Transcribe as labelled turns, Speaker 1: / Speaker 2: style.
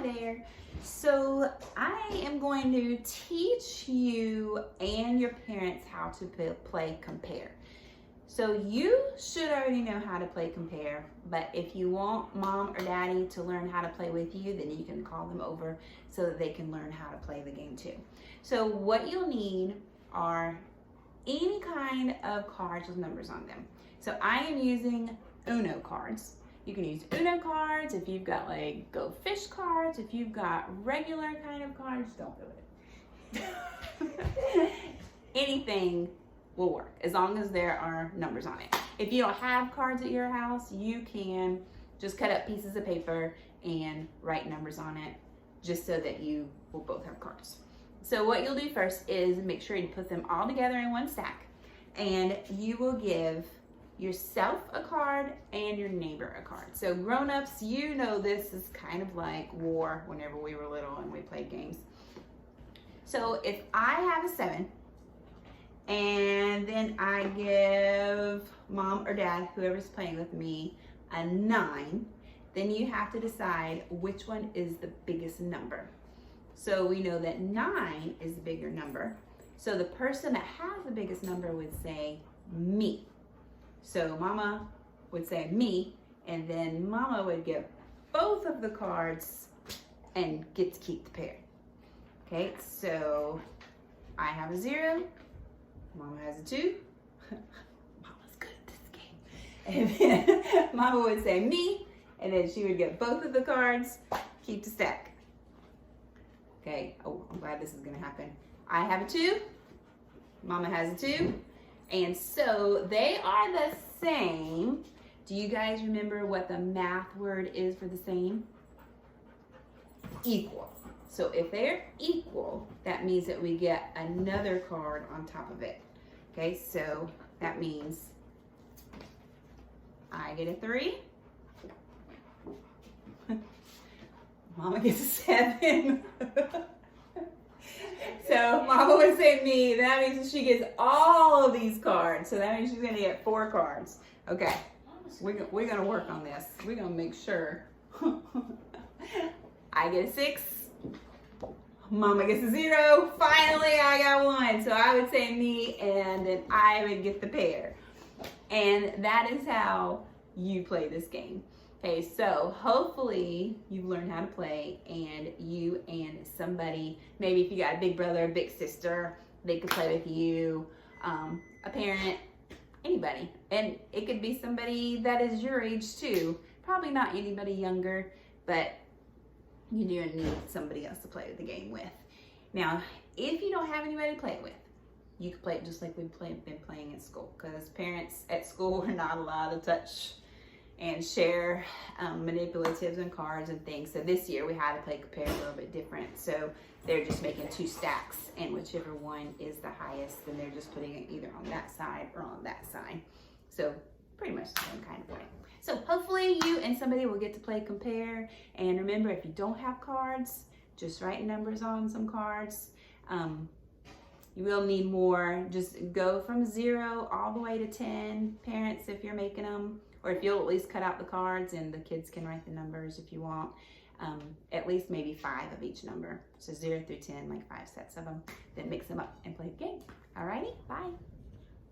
Speaker 1: Hi there. So I am going to teach you and your parents how to play compare. So you should already know how to play compare, but if you want mom or daddy to learn how to play with you, then you can call them over so that they can learn how to play the game too. So what you'll need are any kind of cards with numbers on them. So I am using Uno cards. You can use Uno cards if you've got like Go Fish cards. If you've got regular kind of cards, don't do it. Anything will work as long as there are numbers on it. If you don't have cards at your house, you can just cut up pieces of paper and write numbers on it just so that you will both have cards. So what you'll do first is make sure you put them all together in one stack, and you will give yourself a card and your neighbor a card. So grown-ups, you know this is kind of like war whenever we were little and we played games. So if I have a 7 and then I give mom or dad, whoever's playing with me, a 9, then you have to decide which one is the biggest number. So we know that 9 is the bigger number. So the person that has the biggest number would say me. So mama would say me, and then mama would get both of the cards and get to keep the pair. Okay, so I have a 0, mama has a 2. Mama's good at this game. And then mama would say me, and then she would get both of the cards, keep the stack. Okay, oh, I'm glad this is gonna happen. I have a 2, mama has a 2. And so they are the same. Do you guys remember what the math word is for the same? Equal. So if they're equal, that means that we get another card on top of it. Okay, so that means I get a 3. Mama gets a 7. So mama would say me, that means that she gets all of these cards. So that means she's gonna get 4 cards. Okay, we're gonna work on this. We're gonna make sure. I get a 6, mama gets a 0. Finally, I got 1. So I would say me, and then I would get the pair. And that is how you play this game. Okay, so hopefully you've learned how to play, and you and somebody, maybe if you got a big brother, a big sister, they could play with you, a parent, anybody. And it could be somebody that is your age too. Probably not anybody younger, but you do need somebody else to play the game with. Now, if you don't have anybody to play it with, you can play it just like we've been playing at school, because parents at school are not allowed to touch and share manipulatives and cards and things. So this year we had to play compare a little bit different. So they're just making 2 stacks, and whichever one is the highest, then they're just putting it either on that side or on that side. So pretty much the same kind of way. So hopefully you and somebody will get to play compare. And remember, if you don't have cards, just write numbers on some cards. You will need more. Just go from 0 all the way to 10. Parents, if you're making them, or if you'll at least cut out the cards and the kids can write the numbers if you want. At least maybe 5 of each number. So 0 through 10, like 5 sets of them. Then mix them up and play the game. Alrighty, bye.